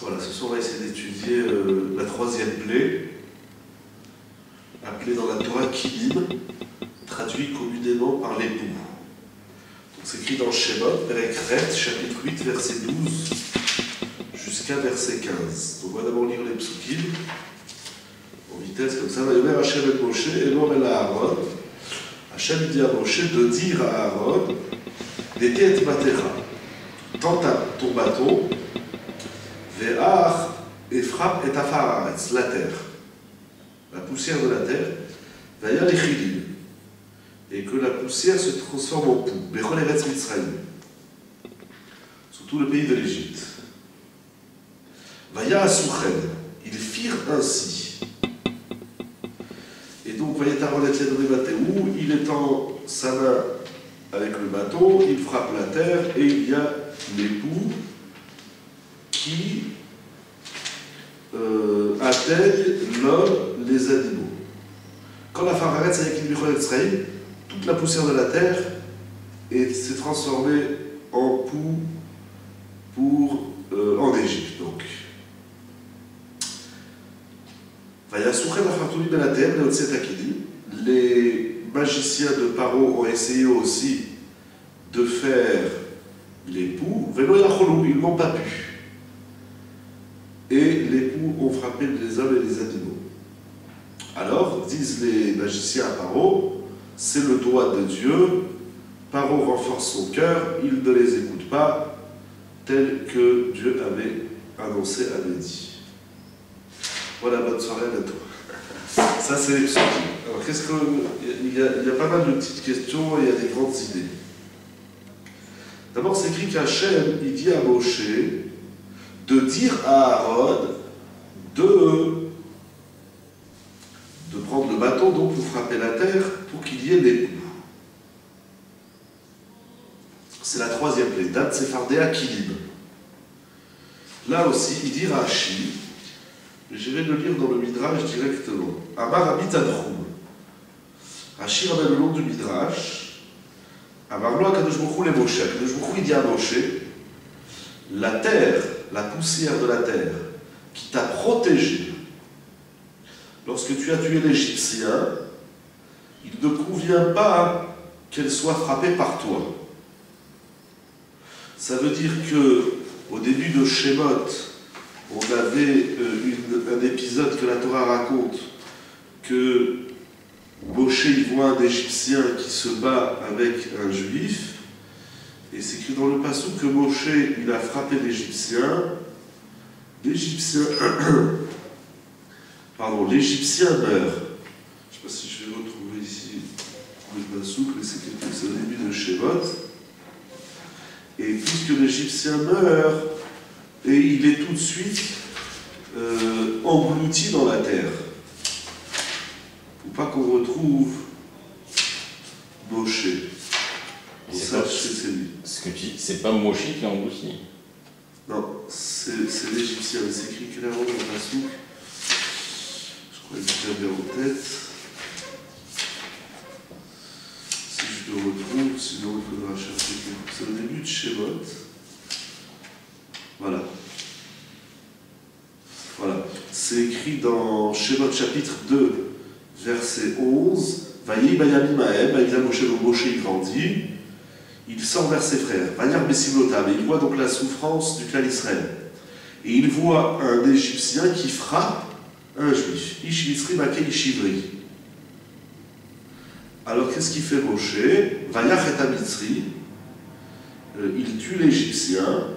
Voilà, ce soir on va essayer d'étudier la troisième plaie, appelée dans la Torah Kilim, traduit communément par l'époux. Donc c'est écrit dans Shemot, Perek Ret, chapitre 8, verset 12, jusqu'à verset 15. Donc on va d'abord lire les psukim, en vitesse comme ça. Vayomer Hashem et Moshe, Elom el Aaron. Hashem dit à Moshe de dire à Aaron, Nete et Matera, tends ton bâton, Ve'ach et frappe et afaretz, la terre, la poussière de la terre, Vaya lechilim, et que la poussière se transforme en poux, Bechol eretz Mitzrayim, sur tout le pays de l'Égypte. Vaya asuchen, ils firent ainsi. Et donc, Vaya taronet ledre bateou, il étend sa main avec le bateau, il frappe la terre, et il y a l'époux qui atteignent l'homme, les animaux. Quand la Phararet s'est avec Israël, toute la poussière de la terre s'est transformée en poux en Égypte. Donc, les magiciens de Paro ont essayé aussi de faire l'époux, ils n'ont pas pu. Et les poux ont frappé les hommes et les animaux. Alors, disent les magiciens à Paro, c'est le doigt de Dieu, Paro renforce son cœur, il ne les écoute pas, tel que Dieu avait annoncé, avait dit. Voilà, bonne soirée à bientôt. Ça, c'est les psukim. Alors, il y a pas mal de petites questions et il y a des grandes idées. D'abord, c'est écrit qu'Hachem, il dit à Moshe de dire à Aaron de prendre le bâton donc pour frapper la terre pour qu'il y ait l'époux. C'est la troisième plaie, Dat Sephardéa Kilim. Là aussi, il dit Rashi, je vais le lire dans le Midrash directement. Amar Abitadroum. Rashi ramène le nom du Midrash. Amar Lo Akadosh Baruch Hu le Moshe. Akadosh Baruch Hu dit à Moshe, la terre, la poussière de la terre, qui t'a protégé lorsque tu as tué l'Égyptien, il ne convient pas qu'elle soit frappée par toi. Ça veut dire que au début de Shemot, on avait un épisode que la Torah raconte, que Moshe y voit un Égyptien qui se bat avec un Juif, et c'est écrit dans le passage que Moshe, il a frappé l'Égyptien. L'Égyptien meurt. Je ne sais pas si je vais retrouver ici le passage, mais c'est au début de Shemot. Et puisque l'Égyptien meurt, et il est tout de suite englouti dans la terre. Il ne faut pas qu'on retrouve Moshe. Ce que tu dis, c'est pas Moshe qui l'a englouti. Non, c'est l'Égyptien. C'est écrit clairement dans la soupe. Je crois que j'avais en tête. Si je le retrouve, sinon il faudra chercher quelque chose. C'est au début de Shemot. Voilà. Voilà. C'est écrit dans Shemot chapitre 2, verset 11. Vaïe Bayami Mahem, Moshe il grandit. Il sort vers ses frères, Vayar Bessimlotam, et il voit donc la souffrance du clan Israël. Et il voit un Égyptien qui frappe un Juif. Ish Mitzri Make Ishivri. Alors qu'est-ce qu'il fait Moshe? Vayar et Mitzri, il tue l'Égyptien,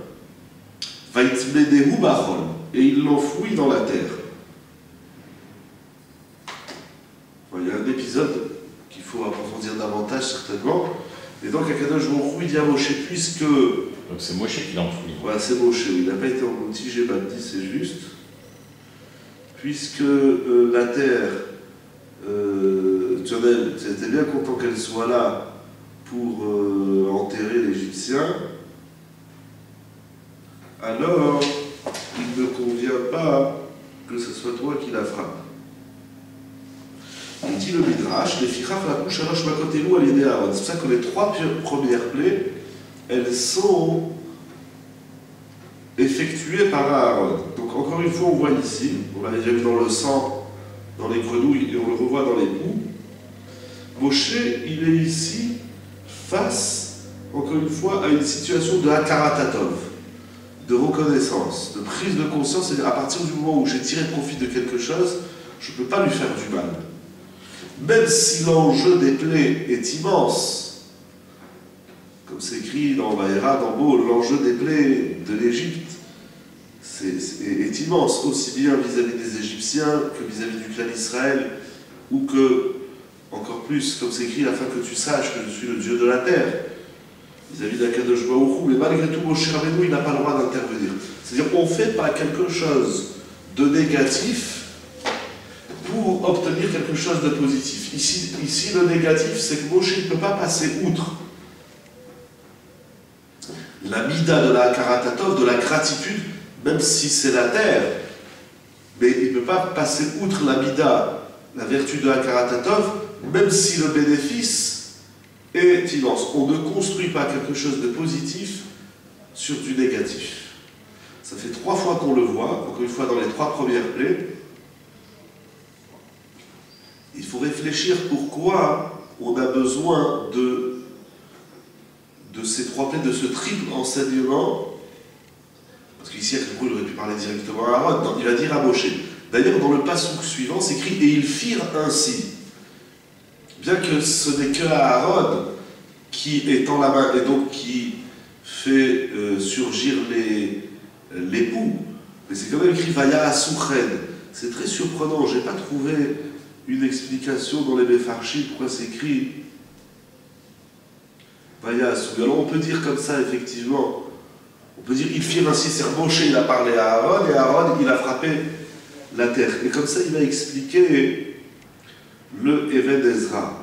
Vaitmedehu Bachol, et il l'enfouit dans la terre. Il y a un épisode qu'il faut approfondir davantage certainement. Et donc, Akadosh Baruch Hu, il dit à Moshe, puisque... Donc c'est Moshe qui l'a enfoui. Voilà, c'est Moshe, il n'a pas été englouti, j'ai pas dit, c'est juste. Puisque la terre, tu étais bien content qu'elle soit là pour enterrer l'Égyptien, alors il ne convient pas que ce soit toi qui la frappe. Il dit le Midrash, les Fichaf la couche alors Shmakotelou à l'idée Aaron. C'est pour ça que les trois premières plaies, elles sont effectuées par Aaron. Donc Donc encore une fois, on voit ici, on l'avait déjà vu dans le sang, dans les grenouilles, et on le revoit dans les poux. Moshe, il est ici face, encore une fois, à une situation de hakaratatov, de reconnaissance, de prise de conscience, c'est-à-dire à partir du moment où j'ai tiré profit de quelque chose, je ne peux pas lui faire du mal. Même si l'enjeu des plaies est immense, comme c'est écrit dans Vaïra, dans Bo, l'enjeu des plaies de l'Égypte est immense, aussi bien vis-à-vis des Égyptiens que vis-à-vis du clan d'Israël, ou que, encore plus, comme c'est écrit, afin que tu saches que je suis le Dieu de la terre, vis-à-vis d'Akadosh Baruch Hu, mais malgré tout, Moshe Rabbeinu, il n'a pas le droit d'intervenir. C'est-à-dire qu'on ne fait pas quelque chose de négatif pour obtenir quelque chose de positif. Ici le négatif, c'est que Moshe ne peut pas passer outre la mida de la Hakaratatov, de la gratitude, même si c'est la terre, mais il ne peut pas passer outre la mida, la vertu de Hakaratatov, même si le bénéfice est immense. On ne construit pas quelque chose de positif sur du négatif. Ça fait 3 fois qu'on le voit, encore une fois dans les 3 premières plaies. Il faut réfléchir pourquoi on a besoin de ces 3 plaies, de ce triple enseignement. Parce qu'ici, il aurait pu parler directement à Aaron. Non, il va dire à Moshe. D'ailleurs, dans le passouk suivant, c'est écrit « Et ils firent ainsi ». Bien que ce n'est que Aaron qui étend la main et donc qui fait surgir les poux. Mais c'est quand même écrit « Vaya Asouchen ». C'est très surprenant, je n'ai pas trouvé une explication dans les Mefarshim pourquoi c'est écrit Vaya Asouchen. Alors on peut dire comme ça, effectivement, on peut dire « Ils firent ainsi », c'est Moshe, il a parlé à Aaron, et Aaron, il a frappé la terre. Et comme ça, il va expliquer le Even Ezra.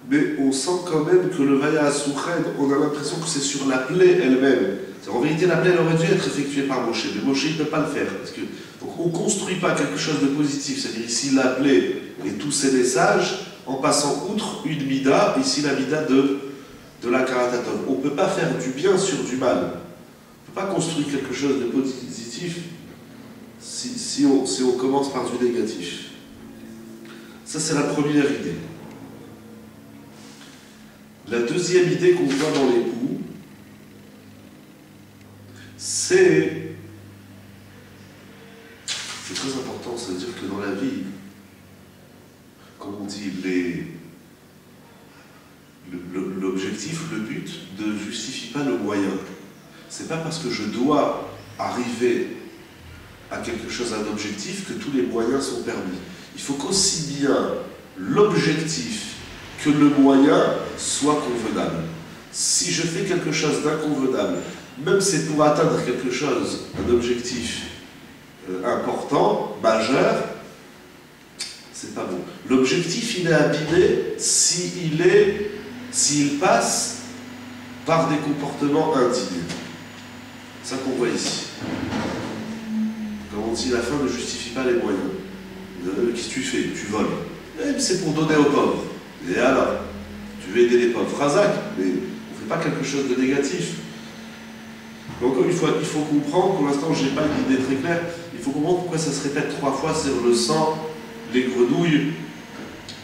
Mais on sent quand même que le Vaya Asouchen, on a l'impression que c'est sur la plaie elle-même. En vérité, la plaie aurait dû être effectuée par Moshe, mais Moshe ne peut pas le faire. Parce que, donc on ne construit pas quelque chose de positif, c'est-à-dire ici la plaie et tous ses messages, en passant outre une mida, ici la mida de la Karatatov. On ne peut pas faire du bien sur du mal. On ne peut pas construire quelque chose de positif si on commence par du négatif. Ça, c'est la première idée. La deuxième idée qu'on voit dans les poux, c'est très important, ça veut dire que dans la vie, comme on dit, l'objectif, le but ne justifie pas le moyen. C'est pas parce que je dois arriver à quelque chose, à un objectif, que tous les moyens sont permis. Il faut qu'aussi bien l'objectif que le moyen soit convenable. Si je fais quelque chose d'inconvenable, même si c'est pour atteindre quelque chose, un objectif important, majeur, c'est pas bon. L'objectif, il est abîmé s'il passe par des comportements indignes. C'est ça qu'on voit ici. Comme on dit, la fin ne justifie pas les moyens. Qu'est-ce que tu fais? Tu voles. C'est pour donner aux pauvres. Et alors, tu veux aider les pauvres. Razak, mais on ne fait pas quelque chose de négatif. Mais encore une fois, il faut comprendre, pour l'instant je n'ai pas une idée très claire, il faut comprendre pourquoi ça se répète 3 fois sur le sang, les grenouilles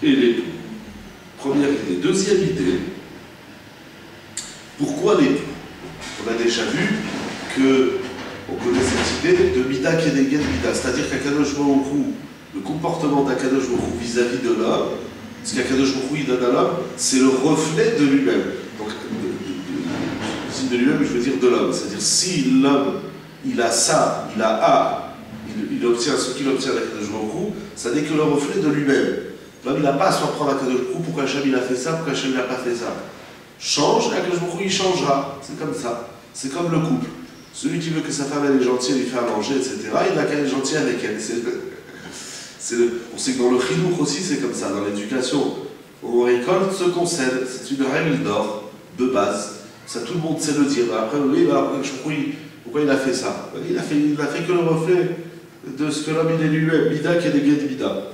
et les poux. Première idée. Deuxième idée, pourquoi les poux? On a déjà vu qu'on connaît cette idée de Mida Keneged Mida, c'est-à-dire qu'Akadosh Baruch Hu, le comportement d'Akadosh Baruch Hu vis-à-vis de l'homme, ce qu'Akadosh Baruch Hu donne à l'homme, c'est le reflet de lui-même. Donc, de lui-même, je veux dire de l'homme. C'est-à-dire, si l'homme, il a ça, il obtient ce qu'il obtient d'Akadosh Baruch Hu, ça n'est que le reflet de lui-même. L'homme, il n'a pas à s'en prendre à Akadosh Baruch Hu, pourquoi Hachem il a fait ça, pourquoi Hachem il n'a pas fait ça. Change, Akadosh Baruch Hu, il changera. C'est comme ça. C'est comme le couple. Celui qui veut que sa femme elle est gentille, lui fait à manger, etc., il n'a qu'à être gentil avec elle. On sait que dans le chinouk aussi, c'est comme ça. Dans l'éducation, on récolte ce qu'on sème. C'est une règle d'or, de base. Ça, tout le monde sait le dire. Après, oui, pourquoi il a fait ça? Il a fait que le reflet de ce que l'homme il est lui-même. Mida Keneged Mida.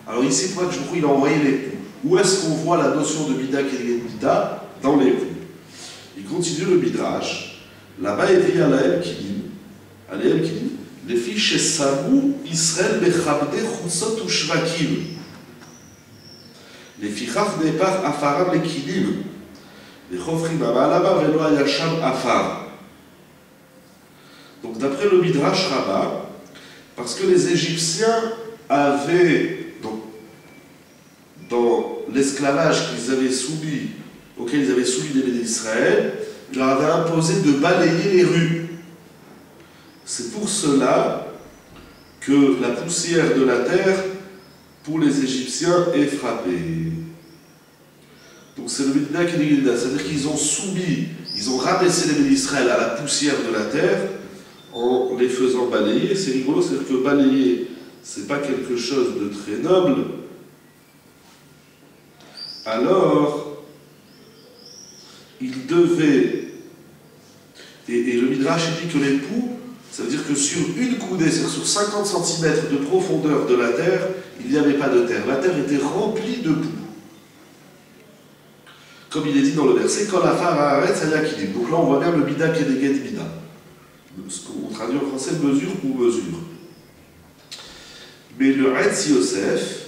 Alors ici, pour que il a envoyé les poux. Où est-ce qu'on voit la notion de Mida Keneged Mida? Dans les poux. Il continue le Midrash. Là-bas, il dit à l'Aem Kilim, Les filles chez Samou, Israël, Bechabde, Choussot ou Shvakim. Les filles n'est pas Afaram, les Kilim. Les Chofrim, Amalaba, Velo Ayasham, Afar. Donc, d'après le Midrash Rabbah, parce que les Égyptiens avaient, donc, dans l'esclavage qu'ils avaient soumis, auquel ils avaient soumis les bénis d'Israël, il leur avait imposé de balayer les rues. C'est pour cela que la poussière de la terre, pour les Égyptiens, est frappée. Donc c'est le Midna qui dit, c'est-à-dire qu'ils ont soumis, ils ont rabaissé les bénis d'Israël à la poussière de la terre en les faisant balayer. C'est rigolo, c'est-à-dire que balayer, c'est pas quelque chose de très noble. Alors, ils devaient, et le Midrash dit que les poux, ça veut dire que sur une coudée, c'est-à-dire sur 50 cm de profondeur de la terre, il n'y avait pas de terre. La terre était remplie de poux. Comme il est dit dans le verset, Kol afar haaretz hayakilim. Donc là, on voit bien le bida kedeged bida. Ce qu'on traduit en français, mesure pour mesure. Mais le Hetz Yosef,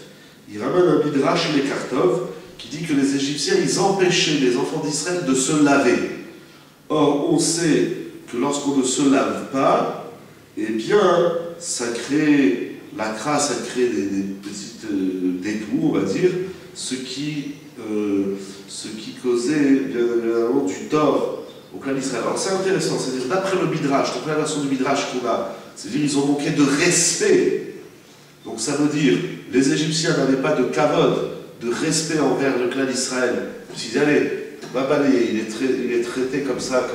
il ramène un midrash les Kartov, qui dit que les Égyptiens, ils empêchaient les enfants d'Israël de se laver. Or, on sait que lorsqu'on ne se lave pas, eh bien, ça crée la crasse, ça crée des petites dépouilles, on va dire, ce qui causait bien évidemment du tort au clan d'Israël. Alors c'est intéressant, c'est-à-dire d'après le Midrash, donc la version du Midrash qu'on a, c'est-à-dire ils ont manqué de respect. Donc ça veut dire, les Égyptiens n'avaient pas de kavod, de respect envers le clan d'Israël. Ils disaient, allez, va balayer, il est traité comme ça,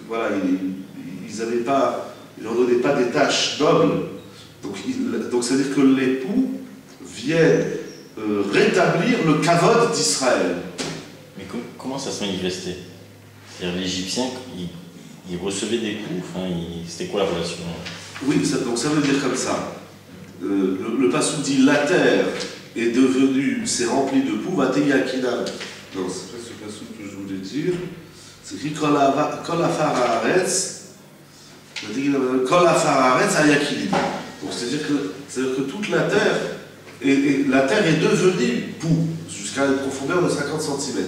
voilà, ils leur donnaient pas des tâches nobles. Donc c'est-à-dire que l'époux viennent rétablir le kavod d'Israël. Mais comment ça se manifestait? C'est-à-dire l'Égyptien, il recevait des coups, enfin, c'était quoi la relation? Oui, donc ça veut dire comme ça. Le passou dit la terre est devenue, c'est rempli de poux, vateyakinam. Non, c'est pas ce passou que je voulais dire. C'est écrit Kol afar haaretz, Kol afar haaretz hayakilim. Donc c'est-à-dire que toute la terre, la terre est devenue poux, jusqu'à une profondeur de 50 cm.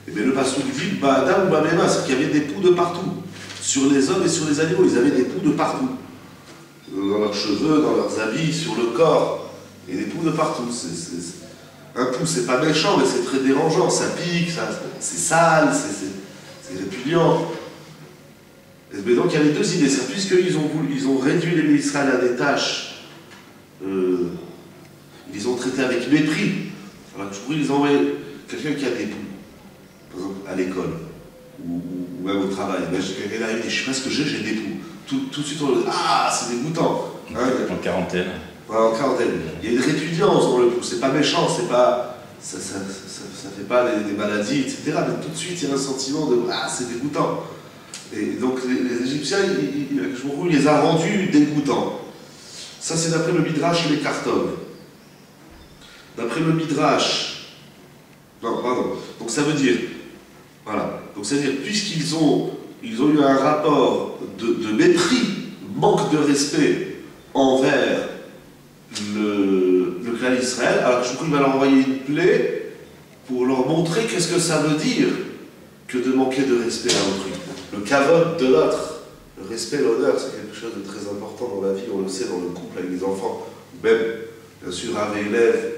Et bien le passou dit Ba'adam ou Ba'mema, c'est qu'il y avait des poux de partout. Sur les hommes et sur les animaux, ils avaient des poux de partout. Dans leurs cheveux, dans leurs habits, sur le corps, et des poux de partout. Un pou, c'est pas méchant, mais c'est très dérangeant, ça pique, c'est sale, c'est répugnant. Mais donc il y avait deux idées, puisqu'ils ont réduit les Israël à des tâches, ils les ont traités avec mépris. Alors je pourrais les envoyer quelqu'un qui a des poux, par exemple à l'école, ou même au travail. Ben, quelqu'un arrive et je sais pas ce que j'ai des poux. Tout de suite on dit ah c'est dégoûtant. Hein, en quarantaine. Voilà, en quarantaine. Il y a une répugnance dans le pouls, c'est pas méchant, c'est pas. Ça fait pas des maladies, etc. Mais tout de suite il y a un sentiment de ah c'est dégoûtant. Et donc les Égyptiens, il les a rendus dégoûtants. Ça c'est d'après le Midrash et les Kartov. D'après le Midrash. Non, pardon. Donc ça veut dire. Voilà. Donc c'est-à-dire, puisqu'ils ont eu un rapport de mépris, manque de respect envers le clan d'Israël, alors je crois qu'il va leur envoyer une plaie pour leur montrer qu'est-ce que ça veut dire que de manquer de respect à autrui. Le kavod de l'autre, le respect, l'honneur, c'est quelque chose de très important dans la vie, on le sait dans le couple avec les enfants, ou même, bien sûr, avec élèves,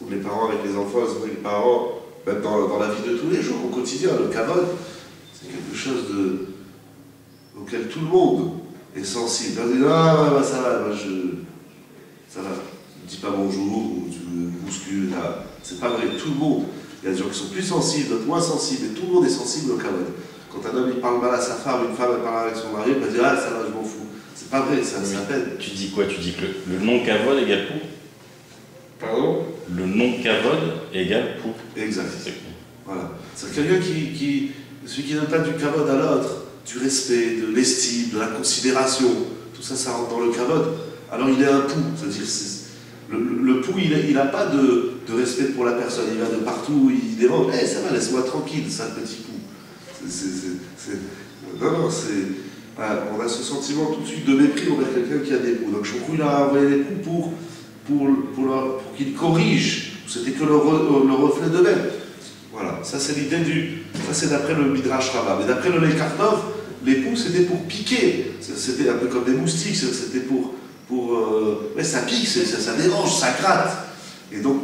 ou les parents avec les enfants, les parents, même dans la vie de tous les jours, au quotidien, le kavod, c'est quelque chose auquel tout le monde est sensible. On dit, ah, bah, ça va, ça va, ne dis pas bonjour, ou tu me bouscules, c'est pas vrai, tout le monde. Il y a des gens qui sont plus sensibles, d'autres moins sensibles, et tout le monde est sensible au kavod. Quand un homme il parle mal à sa femme, une femme elle parle avec son mari, elle va dire ah ça va, je m'en fous. C'est pas vrai, ça peine. Tu dis quoi? Tu dis que le non-kavod égale pou? Pardon? Le non-kavod égale pou. Exact. Voilà. C'est quelqu'un celui qui donne pas du kavod à l'autre, du respect, de l'estime, de la considération, tout ça, ça rentre dans le kavod. Alors il est un pou, c'est-à-dire le pou, il n'a pas de respect pour la personne, il va de partout, il dérange, ça va, laisse-moi tranquille, sale petit pou. Non, on a ce sentiment tout de suite de mépris envers quelqu'un qui a des poux. Donc Shouchrou, il a envoyé les poux pour qu'ils corrigent. C'était que le reflet d'eux-mêmes. Voilà, ça c'est l'idée du... Ça c'est d'après le Midrash Rabbah. Mais d'après le Lekartov, les poux c'était pour piquer. C'était un peu comme des moustiques, c'était pour ouais, ça pique, ça dérange, ça gratte. Et donc,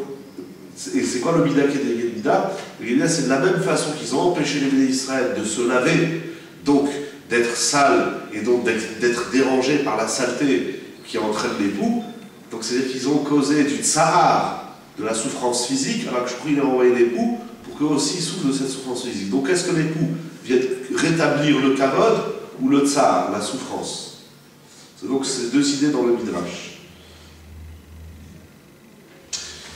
c'est quoi le Mida qui est des Mida? Le Mida, c'est de la même façon qu'ils ont empêché les Béné Israël de se laver, donc d'être sales et donc d'être dérangés par la saleté qui entraîne les poux. Donc, c'est-à-dire qu'ils ont causé du tsahar, de la souffrance physique, alors que je prie de envoyer les poux pour qu'eux aussi souffrent de cette souffrance physique. Donc, est-ce que les poux viennent rétablir le kavod ou le tsahar, la souffrance? Donc, c'est deux idées dans le Midrash.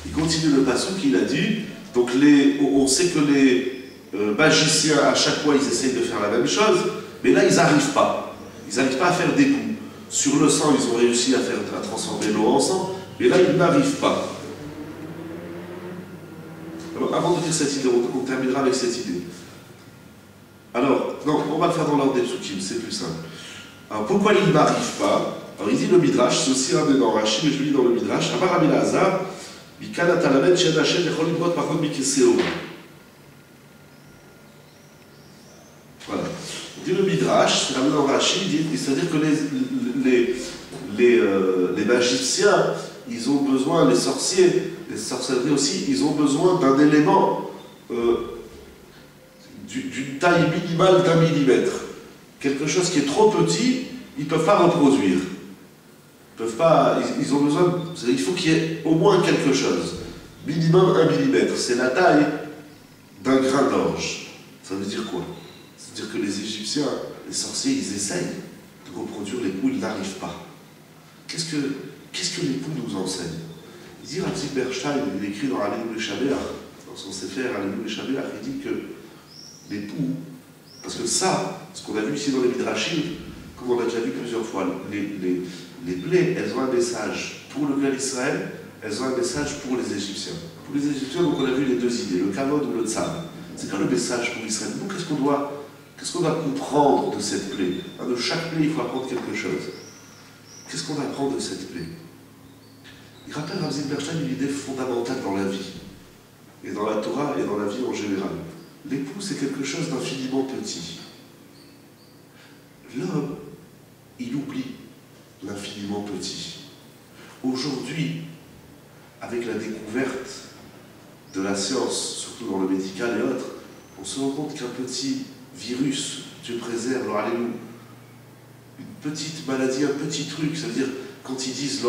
Il continue le passage qu'il a dit. Donc, on sait que les magiciens, à chaque fois, ils essayent de faire la même chose, mais là, ils n'arrivent pas. Ils n'arrivent pas à faire des poux. Sur le sang, ils ont réussi à transformer l'eau en sang, mais là, ils n'arrivent pas. Alors, avant de dire cette idée, on terminera avec cette idée. Alors, non, on va le faire dans l'ordre des psukim, c'est plus simple. Alors, pourquoi il n'arrive pas? Alors, il dit le Midrash, c'est aussi un des dans Rashi, mais je lis dans le Midrash. Amar Rabbi Elazar, Mikana Talamed, Shed Hashem, Echol Limrod, par contre, Mikeseo. Voilà. Il dit le Midrash, c'est ramené dans Rashi, c'est-à-dire que les magiciens, ils ont besoin, les sorciers, les sorcelleries aussi, ils ont besoin d'un élément d'une taille minimale d'1 millimètre. Quelque chose qui est trop petit, ils ne peuvent pas reproduire. Ils ont besoin, il faut qu'il y ait au moins quelque chose. Minimum 1 millimètre, c'est la taille d'un grain d'orge. Ça veut dire quoi? C'est-à-dire que les Égyptiens, les sorciers, ils essayent de reproduire les poux, ils n'arrivent pas. Qu'est-ce que les poux nous enseignent? Il dit Rav Zilberstein, il écrit dans Alelu Leshabeach, dans son Sefer Alelu Leshabeach, il dit que les poux, parce que ça, ce qu'on a vu ici dans les Midrashim, comme on a déjà vu plusieurs fois, les plaies, elles ont un message pour le clan Israël, elles ont un message pour les Égyptiens. Pour les Égyptiens, donc on a vu les deux idées, le kavod ou le tzad. C'est quoi le message pour Israël? Nous, qu'est-ce qu'on doit comprendre de cette plaie? De chaque plaie, il faut apprendre quelque chose. Qu'est-ce qu'on apprend de cette plaie? Il rappelle Rav Zilberstein une idée fondamentale dans la vie, et dans la Torah, et dans la vie en général. L'époux, c'est quelque chose d'infiniment petit. L'homme, il oublie l'infiniment petit. Aujourd'hui, avec la découverte de la science, surtout dans le médical et autres, on se rend compte qu'un petit virus, Dieu préserve, alors allez-nous, une petite maladie, un petit truc, ça veut dire, quand ils disent,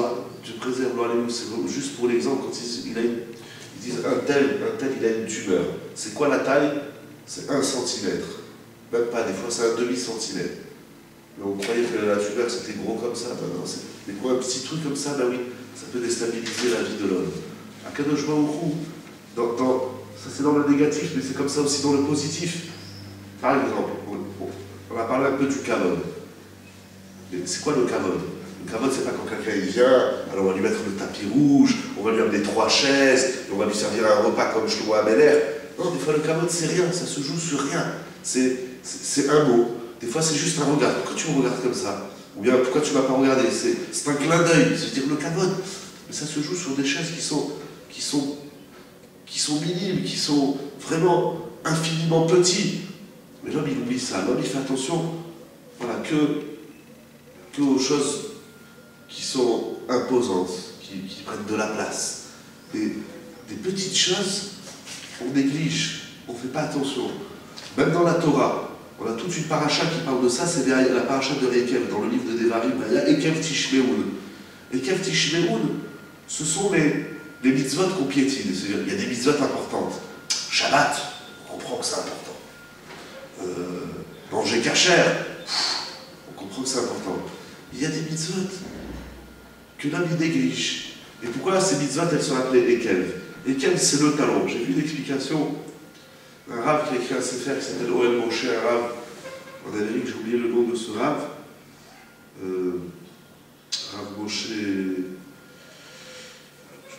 Dieu préserve, allez-nous, c'est juste pour l'exemple, quand ils disent un tel, il a une tumeur. C'est quoi la taille? C'est 1 centimètre. Même pas, des fois c'est un demi-centimètre. Mais on croyait que la tumeur c'était gros comme ça, non, c'est quoi, un petit truc comme ça, oui, ça peut déstabiliser la vie de l'homme. À Kadosh Baruch Hu, ça c'est dans le négatif, mais c'est comme ça aussi dans le positif. Par exemple, on va parler un peu du kavod. C'est quoi le kavod? Le kavod, c'est pas quand quelqu'un il vient, alors on va lui mettre le tapis rouge, on va lui amener 3 chaises, et on va lui servir un repas comme Shlomo Améler. Non, des fois le kavod c'est rien, ça se joue sur rien. C'est un mot. Des fois c'est juste un regard. Pourquoi tu me regardes comme ça? Ou bien pourquoi tu ne m'as pas regardé? C'est un clin d'œil, c'est-à-dire le kavod. Mais ça se joue sur des choses qui sont minimes, qui sont vraiment infiniment petits. Mais l'homme il oublie ça. L'homme il fait attention, voilà, que aux choses qui sont imposantes, qui prennent de la place. Des petites choses, on néglige, on ne fait pas attention. Même dans la Torah, on a toute une paracha qui parle de ça, c'est la paracha de Ekev, dans le livre de Devarim, il y a Ekev Tishmeoun. Ekev Tishmeoun, ce sont les mitzvot qu'on piétine, c'est-à-dire il y a des mitzvot importantes. Shabbat, on comprend que c'est important. Manger kasher, on comprend que c'est important. Il y a des mitzvot que l'homme il néglige. Et pourquoi ces mitzvot, elles sont appelées Ekev? Ekev, c'est le talon. J'ai vu une explication d'un rave qui a écrit un sefer qui s'appelle Ohel Moshe, un rave en Amérique, j'ai oublié le nom de ce rave. Rav Moshe, j'ai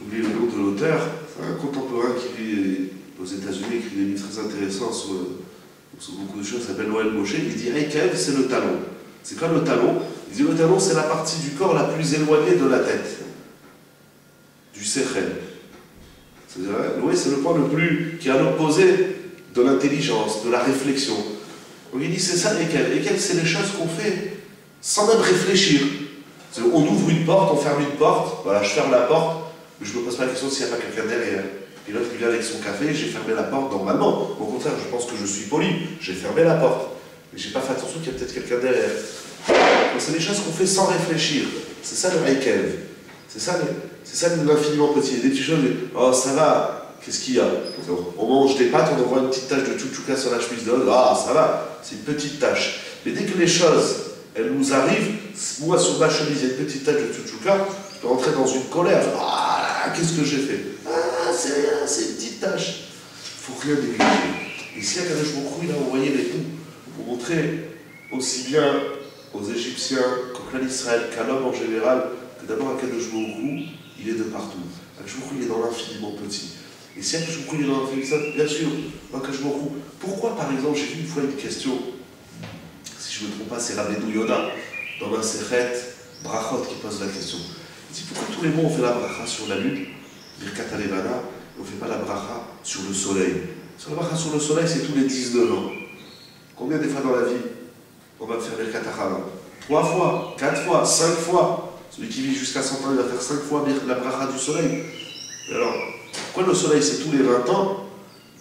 oublié le nom de l'auteur. C'est un contemporain qui vit aux États-Unis, écrit des livres très intéressants sur beaucoup de choses, s'appelle Ohel Moshe. Il dit Ekev, c'est le talon. C'est comme le talon. Il dit le talon, c'est la partie du corps la plus éloignée de la tête, du sechel. C'est-à-dire, oui, c'est le point le plus qui est à l'opposé de l'intelligence, de la réflexion. Donc il dit c'est ça lesquelles. Lesquelles, c'est les choses qu'on fait sans même réfléchir. On ouvre une porte, on ferme une porte, voilà, je ferme la porte, mais je ne me pose pas la question s'il n'y a pas quelqu'un derrière. Et l'autre qui vient avec son café, j'ai fermé la porte normalement. Au contraire, je pense que je suis poli, j'ai fermé la porte. Mais je n'ai pas fait attention qu'il y a peut-être quelqu'un derrière. Donc c'est des choses qu'on fait sans réfléchir. C'est ça le haïkev. C'est ça l'infiniment petit. Des petites choses, oh ça va, qu'est-ce qu'il y a? On mange des pâtes, on envoie une petite tache de tchouchouka sur la chemise de l'autre, ah ça va, c'est une petite tache. Mais dès que les choses, elles nous arrivent, moi sur ma chemise, il y a une petite tache de tchouchouka, je peux rentrer dans une colère, ah qu'est-ce que j'ai fait? Ah c'est rien, c'est une petite tache. Il ne faut rien négliger. Ici, à Kadosh Baruch Hu, il a envoyé les coups pour montrer aussi bien aux Égyptiens qu'au clan d'Israël, qu'à l'homme en général, que d'abord Akadosh Baruch Hu, il est de partout. Akadosh Baruch Hu, il est dans l'infiniment petit. Et si Akadosh Baruch Hu, il est dans l'infiniment petit, bien sûr, Akadosh Baruch Hu. Pourquoi, par exemple, j'ai vu une fois une question, si je ne me trompe pas, c'est Rabbeinu Yonah, dans un Sechet Brachot, qui pose la question. Il dit pourquoi tous les mois on fait la bracha sur la lune, Birkat Alevana, et on ne fait pas la bracha sur le soleil? Sur la bracha sur le soleil, c'est tous les 19 ans. Combien des fois dans la vie on va faire Birkat Achava? 3 fois, 4 fois, 5 fois. Celui qui vit jusqu'à 100 ans, il va faire 5 fois la bracha du soleil. Alors, pourquoi le soleil c'est tous les 20 ans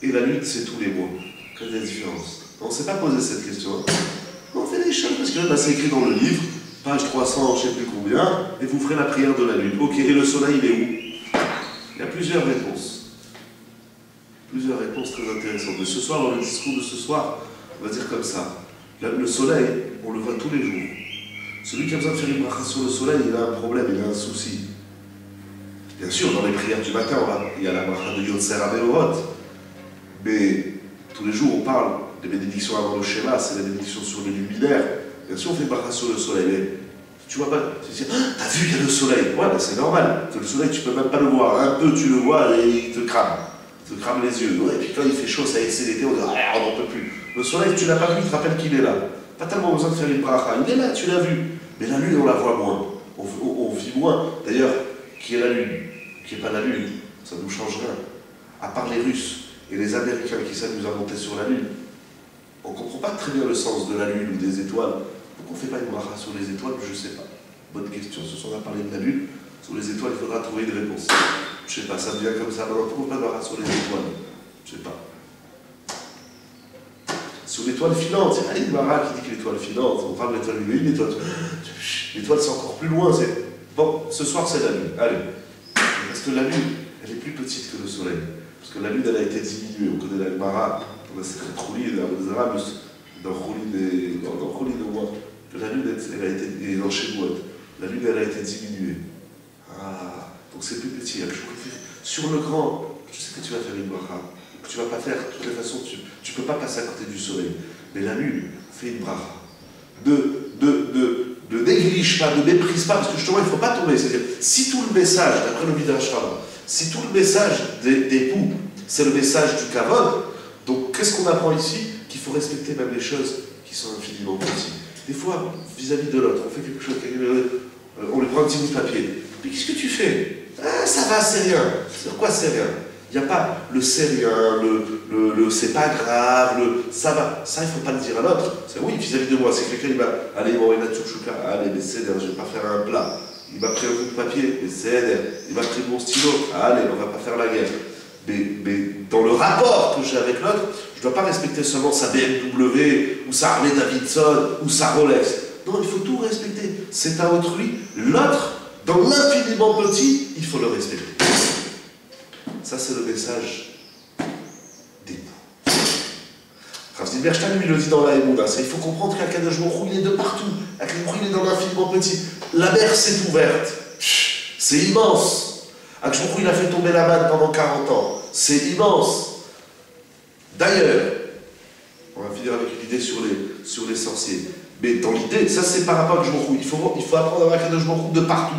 et la lune c'est tous les mois? Quelle est la différence? On ne s'est pas posé cette question. Hein. On fait des choses parce que là, c'est écrit dans le livre, page 300, je ne sais plus combien, et vous ferez la prière de la lune. Ok, et le soleil, il est où? Il y a plusieurs réponses. Plusieurs réponses très intéressantes. Mais ce soir, dans le discours de ce soir, on va dire comme ça. Le soleil, on le voit tous les jours. Celui qui a besoin de faire une bracha sur le soleil, il a un problème, il a un souci. Bien sûr, dans les prières du matin, il y a la bracha de Yotzer HaMeorot. Mais tous les jours, on parle des bénédictions avant le schéma, c'est les bénédictions sur les luminaires. Bien sûr, on fait une bracha sur le soleil. Mais tu vois pas, tu dis, t'as vu, il y a le soleil. Ouais, ben c'est normal. Le soleil, tu peux même pas le voir. Un peu, tu le vois et il te crame. Il te crame les yeux. Ouais, et puis quand il fait chaud, ça y est, c'est l'été, on dit, ah, on n'en peut plus. Le soleil, tu l'as pas vu, tu te rappelles qu'il est là. Pas tellement besoin de faire une bracha. Il est là, tu l'as vu. Mais la lune, on la voit moins. On vit moins. D'ailleurs, qui est la lune? Qui n'est pas la lune? Ça ne nous change rien. À part les Russes et les Américains qui savent nous inventer sur la lune, on ne comprend pas très bien le sens de la lune ou des étoiles. Pourquoi on ne fait pas une bracha sur les étoiles? Je ne sais pas. Bonne question. Ce soir, on a parlé de la lune. Sur les étoiles, il faudra trouver une réponse. Je ne sais pas, ça vient comme ça. Non, pourquoi pas de bracha sur les étoiles? Je ne sais pas. Sur l'étoile filante, il y a une Mara qui dit que l'étoile filante, on parle de l'étoile lumineuse, l'étoile c'est encore plus loin. Bon, ce soir c'est la lune, allez. Parce que la lune, elle est plus petite que le soleil. Parce que la lune, elle a été diminuée. On connaît la Mara, on a cette Rouli, dans Rouli de moi, que la lune, elle a été, et dans Shemouot, la lune, elle a été diminuée. Ah, donc c'est plus petit. Sur le grand, je sais que tu vas faire une bracha. Tu ne vas pas faire, de toutes les façons, tu ne peux pas passer à côté du soleil. Mais la lune fait une bracha. Ne néglige pas, ne méprise pas, parce que justement, il ne faut pas tomber. C'est-à-dire, si tout le message, d'après le Midrash Rabbah, si tout le message des poux, c'est le message du kavod, donc qu'est-ce qu'on apprend ici? Qu'il faut respecter même les choses qui sont infiniment petites. Des fois, vis-à-vis de l'autre, on fait quelque chose, on lui prend un petit bout de papier. Mais qu'est-ce que tu fais? Ah, ça va, c'est rien. Sur quoi c'est rien? Il n'y a pas le c'est rien, le c'est pas grave, ça va. Ça, il ne faut pas le dire à l'autre. C'est oui, vis-à-vis de moi. C'est quelqu'un, il va aller manger la tchouchouka. Allez, mais c'est je ne vais pas faire un plat. Il m'a pris un bout de papier, mais c'est il m'a pris mon stylo. Allez, on ne va pas faire la guerre. Mais dans le rapport que j'ai avec l'autre, je ne dois pas respecter seulement sa BMW, ou sa Harley Davidson, ou sa Rolex. Non, il faut tout respecter. C'est à autrui. L'autre, dans l'infiniment petit, il faut le respecter. Ça, c'est le message des poux. Rav Zilberstein, lui, le dit dans la Emouna. Il faut comprendre qu'Akadosh Baruch Hu, il est de partout. Akadosh Baruch Hu, il est dans l'infiniment petit. La mer s'est ouverte. C'est immense. Akadosh Baruch Hu, il a fait tomber la manne pendant 40 ans. C'est immense. D'ailleurs, on va finir avec une idée sur les sorciers. Mais dans l'idée, ça c'est par rapport à Akadosh Baruch Hu. Il faut apprendre à Akadosh Baruch Hu de partout.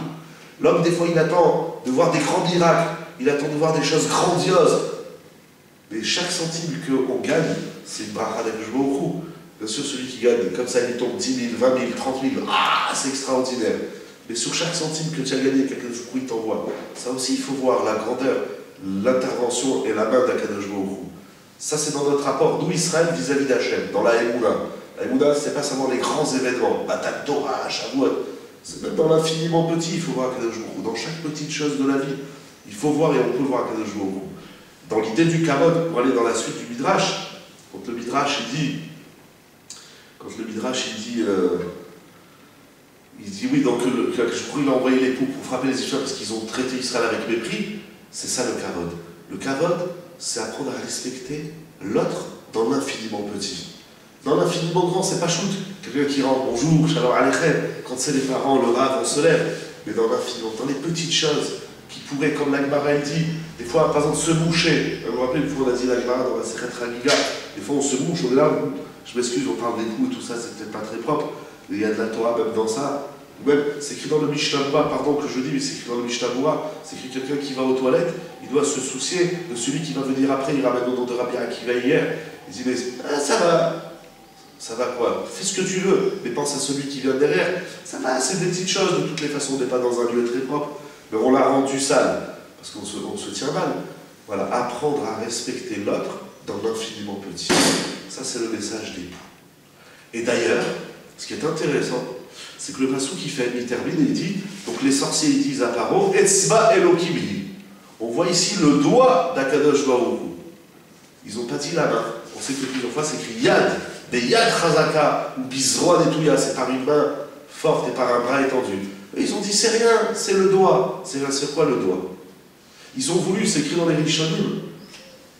L'homme, des fois, il attend de voir des grands miracles. Il attend de voir des choses grandioses. Mais chaque centime qu'on gagne, c'est une bracha d'Akadosh Baruch Hu. Bien sûr, celui qui gagne, comme ça, il tombe 10 000, 20 000, 30 000, ah, c'est extraordinaire. Mais sur chaque centime que tu as gagné, qu'Akadosh Baruch Hu t'envoie, ça aussi, il faut voir la grandeur, l'intervention et la main d'Akadosh Baruch Hu. Ça, c'est dans notre rapport d'où Israël vis-à-vis d'Hachem, dans la Emouna. La Emouna, ce n'est pas seulement les grands événements, Matan Torah, Shavuot. C'est même dans l'infiniment petit, il faut voir Akadosh Baruch Hu. Dans chaque petite chose de la vie, il faut voir et on peut voir Akadosh Baruch Hu. Dans l'idée du Kavod, pour aller dans la suite du Midrash, quand le Midrash il dit oui, donc il a envoyé les poux pour frapper les Israéliens parce qu'ils ont traité Israël avec mépris, c'est ça le Kavod. Le Kavod, c'est apprendre à respecter l'autre dans l'infiniment petit. Dans l'infiniment grand, c'est pas shoot. Quelqu'un qui rentre, bonjour, shalom aleichem, quand c'est les parents, le rave, on se lève. Mais dans l'infiniment, dans les petites choses qui pourraient, comme l'Agmara elle dit, des fois, par exemple, se moucher. Vous vous rappelez, une fois on a dit l'Agmara dans la Sechet Ragiga, des fois on se mouche, on est là, je m'excuse, on parle des coups et tout ça, c'est peut-être pas très propre. Il y a de la Torah même dans ça. Ou même, c'est écrit dans le Mishnah Berurah, pardon que je dis, mais c'est écrit dans le Mishnah Berurah, c'est écrit quelqu'un qui va aux toilettes, il doit se soucier de celui qui va venir après, il ramène au nom de Rabbi Akiva hier, il dit, mais ça va quoi? Fais ce que tu veux, mais pense à celui qui vient derrière. Ça va, c'est des petites choses, de toutes les façons, on n'est pas dans un lieu très propre, mais on l'a rendu sale, parce qu'on se tient mal. Voilà, apprendre à respecter l'autre dans l'infiniment petit. Ça, c'est le message des poux. Et d'ailleurs, ce qui est intéressant, c'est que le passou qui fait, il termine et il dit, donc les sorciers ils disent à Paro, Etzba Elohim. On voit ici le doigt d'Akadosh Baruch Hu. Ils n'ont pas dit la main. On sait que plusieurs fois c'est écrit Yad, des Yad Chazaka, ou Bizroa Netouya, c'est par une main forte et par un bras étendu. Et ils ont dit c'est rien, c'est le doigt. C'est quoi le doigt? Ils ont voulu, c'est écrit dans les Rishonim,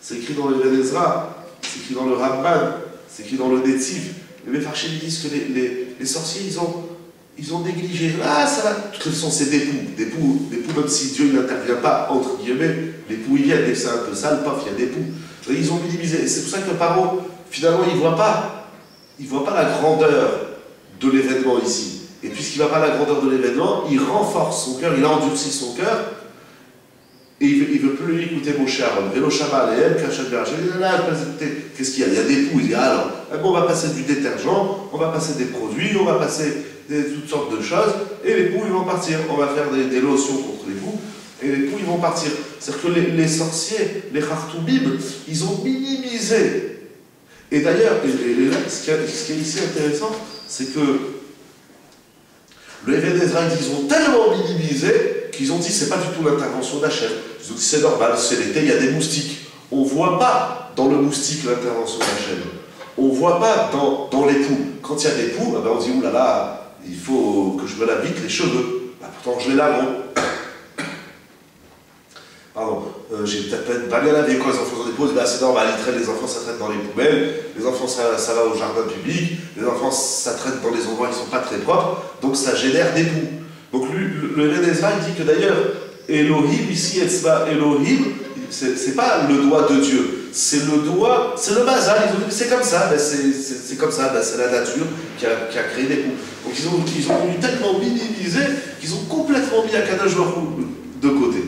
c'est écrit dans le Ben Ezra, c'est écrit dans le Ramban, c'est écrit dans le Netziv. Les Mefarchim disent que les sorciers, ils ont négligé. Ah, ça va. De toute façon, c'est des poux, même si Dieu n'intervient pas, entre guillemets, les poux, ils viennent, et c'est un peu sale, paf, il y a des poux. Et ils ont minimisé. Et c'est pour ça que Paro, finalement, il ne voit pas la grandeur de l'événement ici. Et puisqu'il ne voit pas la grandeur de l'événement, il renforce son cœur, il endurcit son cœur, et il ne veut plus écouter Moshe Aaron. Vélo Shabbat, et qu'est-ce qu'il y a? Il y a des poux. Il dit alors, on va passer du détergent, on va passer des produits, on va passer toutes sortes de choses, et les poux ils vont partir. On va faire des lotions contre les poux, et les poux ils vont partir. C'est-à-dire que les sorciers, les Khartoumim, ils ont minimisé. Et d'ailleurs, ce qui est ici intéressant, c'est que le Even Ezra, ils ont tellement minimisé qu'ils ont dit c'est pas du tout l'intervention d'Hachem. Ils ont dit c'est normal, c'est l'été, il y a des moustiques. On ne voit pas dans le moustique l'intervention d'Hachem. On ne voit pas dans les poux. Quand il y a des poux, on dit oulala, il faut que je me lave vite les cheveux. Pourtant je les lave. Pardon, j'ai peut-être pas bien lavé quand les enfants ont des pauses, c'est normal, ils traînent, les enfants ça traîne dans les poubelles, les enfants ça va au jardin public, les enfants ça traîne dans les endroits qui ne sont pas très propres, donc ça génère des poux. Donc le Even Ezra il dit que d'ailleurs Elohim ici, Etzba Elohim, c'est pas le doigt de Dieu, c'est le doigt, c'est le bazar, ils ont dit c'est comme ça, c'est comme ça, c'est la nature qui a créé des poux. Donc ils ont voulu tellement minimiser qu'ils ont complètement mis Akadosh Baruch Hu de côté.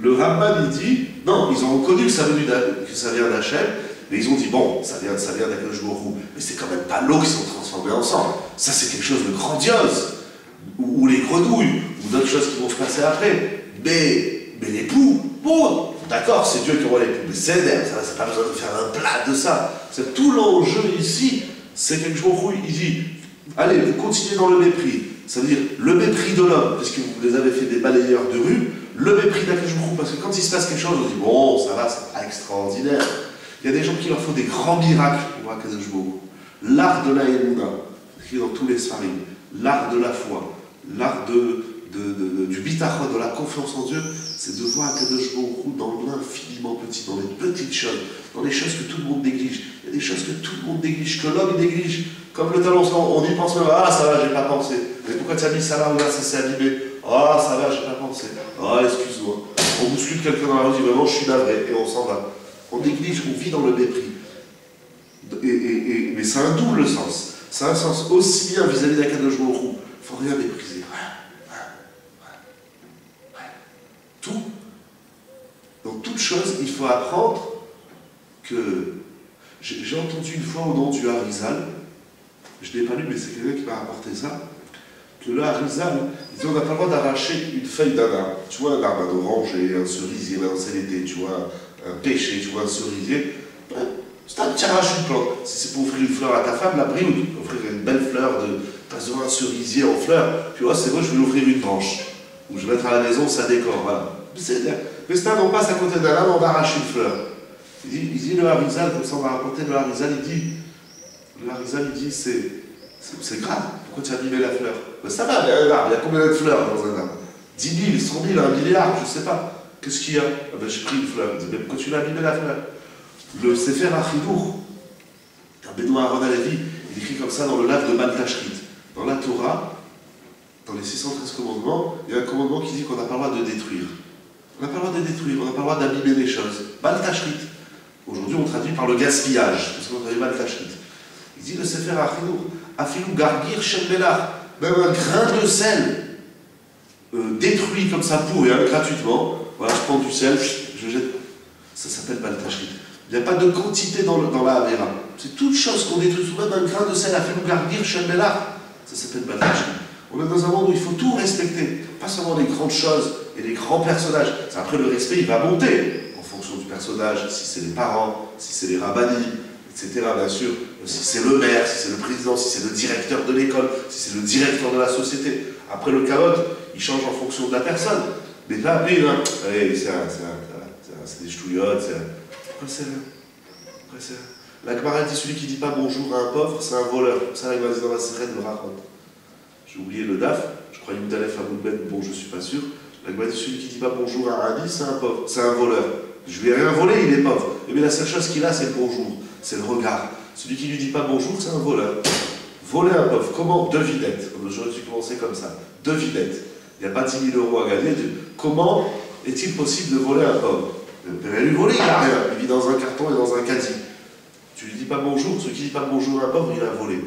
Le Ramban il dit, non, ils ont reconnu que ça vient d'Hachem, mais ils ont dit, bon, ça vient d'Akadosh Baruch Hu, mais c'est quand même pas l'eau qui sont transformées ensemble. Ça c'est quelque chose de grandiose. Ou les grenouilles, ou d'autres choses qui vont se passer après. Mais les poux, bon, d'accord, c'est Dieu qui envoie les poux, mais c'est pas besoin de faire un plat de ça. C'est tout l'enjeu ici, c'est quelque chose où il dit, allez, vous continuez dans le mépris. C'est-à-dire le mépris de l'homme, puisque vous les avez fait des balayeurs de rue, le mépris d'Akadosh Baruch Hu, parce que quand il se passe quelque chose, on dit, bon, ça va, c'est pas extraordinaire. Il y a des gens qui leur font des grands miracles pour Akadosh Baruch Hu. L'art de la Emouna, écrit dans tous les Sfarim, l'art de la foi, l'art du bitachon, de la confiance en Dieu, c'est de voir Akadosh Baruch Hu dans l'infiniment petit, dans les petites choses, dans les choses que tout le monde néglige. Il y a des choses que tout le monde néglige, que l'homme néglige. Comme le talon, on y pense même, ah ça va, j'ai pas pensé. Mais pourquoi tu as mis ça là ou là, ça s'est abîmé? Ah ça va, j'ai pas pensé. Ah excuse-moi. On bouscule quelqu'un dans la rue, on dit vraiment je suis navré, et on s'en va. On néglige, on vit dans le mépris. Mais ça a un double sens. Ça a un sens aussi bien vis-à-vis d'Akadosh Baruch Hu. Il ne faut rien mépriser. Tout. Dans toute chose, il faut apprendre que J'ai entendu une fois au nom du Harizal, je ne l'ai pas lu, mais c'est quelqu'un qui m'a rapporté ça, que le Harizal, il dit on n'a pas le droit d'arracher une feuille d'un arbre. Tu vois, un arbre, un oranger, un cerisier, là, c'est l'été, tu vois, un pêcher, tu vois, un cerisier. Ben, tu arraches une plante. Si c'est pour offrir une fleur à ta femme, la brille, offrir une belle fleur, pas besoin d'un cerisier en fleurs, puis oh, c'est vrai, je vais lui offrir une branche. Ou je vais mettre à la maison, ça décore, voilà. Mais c'est un, on passe à côté d'un arbre, on arrache une fleur. Il dit le Harizal, comme ça on va raconter le Harizal, il dit c'est grave, pourquoi tu as abîmé la fleur? Ben ça va, il y a un arbre, il y a combien de fleurs dans un arbre? 10 000, 100 000, 1 milliard, je ne sais pas. Qu'est-ce qu'il y a? Ah ben j'ai pris une fleur. Il dit, mais pourquoi tu l'as abîmé la fleur? Le Sefer HaChinuch, Benoît Aaron Halevi, il écrit comme ça dans le Lav de Baltashrit. Dans la Torah, dans les 613 commandements, il y a un commandement qui dit qu'on n'a pas le droit de détruire. On n'a pas le droit de détruire, on n'a pas le droit d'abîmer les choses. Baltashrit. Aujourd'hui, on traduit par le gaspillage, parce qu'on traduit Baltashrit. Il dit le Sefer HaChinuch, Afilou Gargir Shem Melach, même un grain de sel détruit comme ça pourri, gratuitement. Voilà, je prends du sel, je jette. Ça s'appelle Baltashrit. Il n'y a pas de quantité dans la Avera. C'est toute chose qu'on détruit, même un grain de sel, Afilou Gargir Shem Melach. Ça s'appelle Baltashrit. On est dans un monde où il faut tout respecter, pas seulement les grandes choses et les grands personnages. Après, le respect, il va monter en fonction du personnage, si c'est les parents, si c'est les rabbinis, etc. Bien sûr, si c'est le maire, si c'est le président, si c'est le directeur de l'école, si c'est le directeur de la société. Après, le carotte, il change en fonction de la personne. Mais là, lui, c'est des ch'touillottes, pourquoi c'est là? La Gemara dit celui qui ne dit pas bonjour à un pauvre, c'est un voleur. Ça, la Gemara dit dans la sirène de Rachot. J'ai oublié le DAF, je crois Youdalef Aboudben, bon, je ne suis pas sûr. La Gemara dit celui qui ne dit pas bonjour à un ami, c'est un pauvre, c'est un voleur. Je lui ai rien volé, il est pauvre. Et bien la seule chose qu'il a, c'est le bonjour, c'est le regard. Celui qui ne lui dit pas bonjour, c'est un voleur. Voler un pauvre, comment? Devinette. J'aurais dû commencer comme ça. Devinette. Il n'y a pas 10 000 € à gagner. Comment est-il possible de voler un pauvre? Le père lui voler, il n'a rien. Il vit dans un carton et dans un caddie. Tu lui dis pas bonjour, celui qui ne dit pas bonjour à un pauvre, il a volé.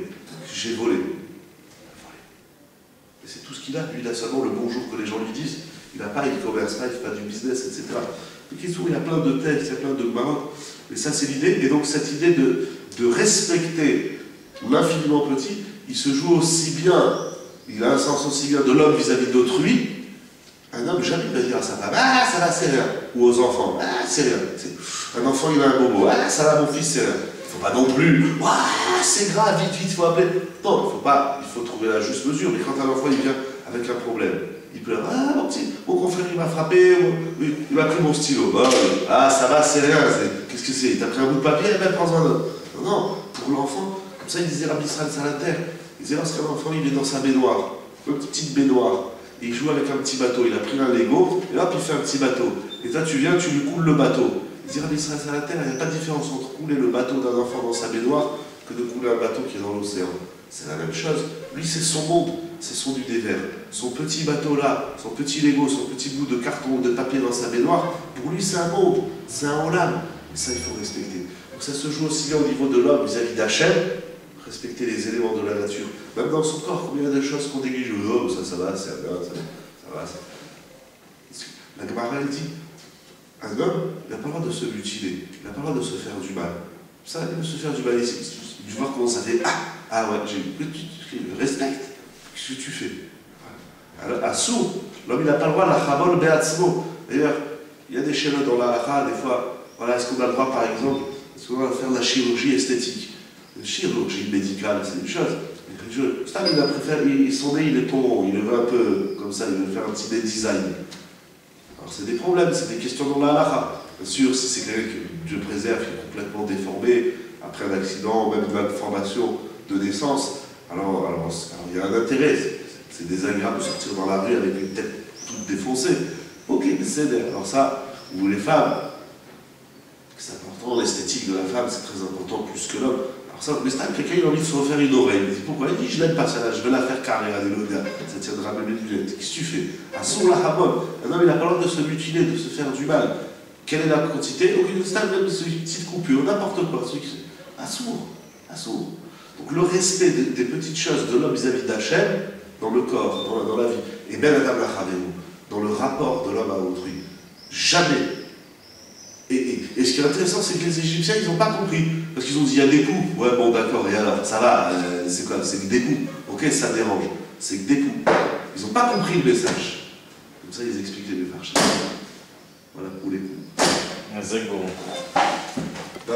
J'ai volé. Et c'est tout ce qu'il a. Lui, il a seulement le bonjour que les gens lui disent. Il n'a pas, il ne commerce pas, il ne fait pas du business, etc. Il y a plein de textes, il y a plein de marocs. Mais ça, c'est l'idée. Et donc, cette idée de respecter l'infiniment petit, il se joue aussi bien, il a un sens aussi bien de l'homme vis-à-vis d'autrui. Un homme, jamais il va dire à sa femme, ah, ça va, c'est rien. Ou aux enfants, ah, c'est rien. Un enfant, il a un bobo, ah, ça va, mon fils, c'est rien. Il ne faut pas non plus, ah, c'est grave, vite, il faut appeler. Non, il faut trouver la juste mesure. Mais quand un enfant, il vient avec un problème, il pleure, ah, mon confrère, il m'a frappé, il m'a pris mon stylo. Ah, ça va, c'est rien. Qu'est-ce que c'est? Il t'a pris un bout de papier, et même prends un autre. Non, pour l'enfant, comme ça, il disait Rabbi Israël Salater, il disait lorsqu'un enfant, il est dans sa baignoire, une petite baignoire, et il joue avec un petit bateau, il a pris un Lego, et hop, il fait un petit bateau. Et toi, tu viens, tu lui coules le bateau. Il dit Rabbi Israël Salater, il n'y a pas de différence entre couler le bateau d'un enfant dans sa baignoire que de couler un bateau qui est dans l'océan. C'est la même chose. Lui, c'est son monde, c'est son univers. Son petit bateau là, son petit Lego, son petit bout de carton ou de papier dans sa baignoire, pour lui, c'est un monde, c'est un olam. Et ça, il faut respecter. Donc ça se joue aussi bien au niveau de l'homme vis-à-vis d'Hachem, respecter les éléments de la nature. Même dans son corps, combien il y a de choses qu'on néglige. Oh, ça va, c'est bien, ça va. La Gemara, elle dit, un homme, il n'a pas le droit de se mutiler, il n'a pas le droit de se faire du mal. Ça, il veut se faire du mal ici. Tu vois comment ça fait. Ah ouais, respecte. Qu'est-ce que tu fais? Alors, à sourd, l'homme, il n'a pas le droit de la chabol beatzmo. D'ailleurs, il y a des schémas dans la halakha, des fois, voilà, est-ce qu'on a le droit, par exemple, est-ce qu'on va faire de la chirurgie esthétique? La chirurgie médicale, c'est une chose. Stam, il a préféré, son nez, il est ton, il le veut un peu comme ça, il veut faire un petit design. Alors, c'est des problèmes, c'est des questions dans la halakha. Bien sûr, si c'est quelqu'un que Dieu préserve, qui est complètement déformé, après un accident, même une malformation de naissance, alors il y a un intérêt. C'est désagréable de sortir dans la rue avec une tête toute défoncée. Ok, mais c'est alors ça, ou les femmes, c'est important, l'esthétique de la femme, c'est très important plus que l'homme. Alors ça, mais c'est quelqu'un il a envie de se refaire une oreille. Il dit pourquoi? Il dit je l'aime pas celle-là, je vais la faire carrée, alléluia. Ça tiendra même les lunettes. Qu'est-ce que tu fais? À son la hamon. Un homme il n'a pas le droit de se mutiler, de se faire du mal. Quelle est la quantité? Aucune stade, même une petite coupure, n'importe quoi. À sourd. Donc le respect des petites choses de l'homme vis-à-vis d'Hachem, dans le corps, dans la vie, et bien Adam Lachavenu, dans le rapport de l'homme à autrui. Jamais. Et ce qui est intéressant, c'est que les Égyptiens, ils n'ont pas compris. parce qu'ils ont dit il y a des coups. Ouais, bon, d'accord, et alors, ça va, c'est quoi? C'est que des coups. Ok, ça dérange. C'est que des coups. Ils n'ont pas compris le message. Comme ça, ils expliquent les méfarchés. Voilà, pour les coups. C'est bon. Bah,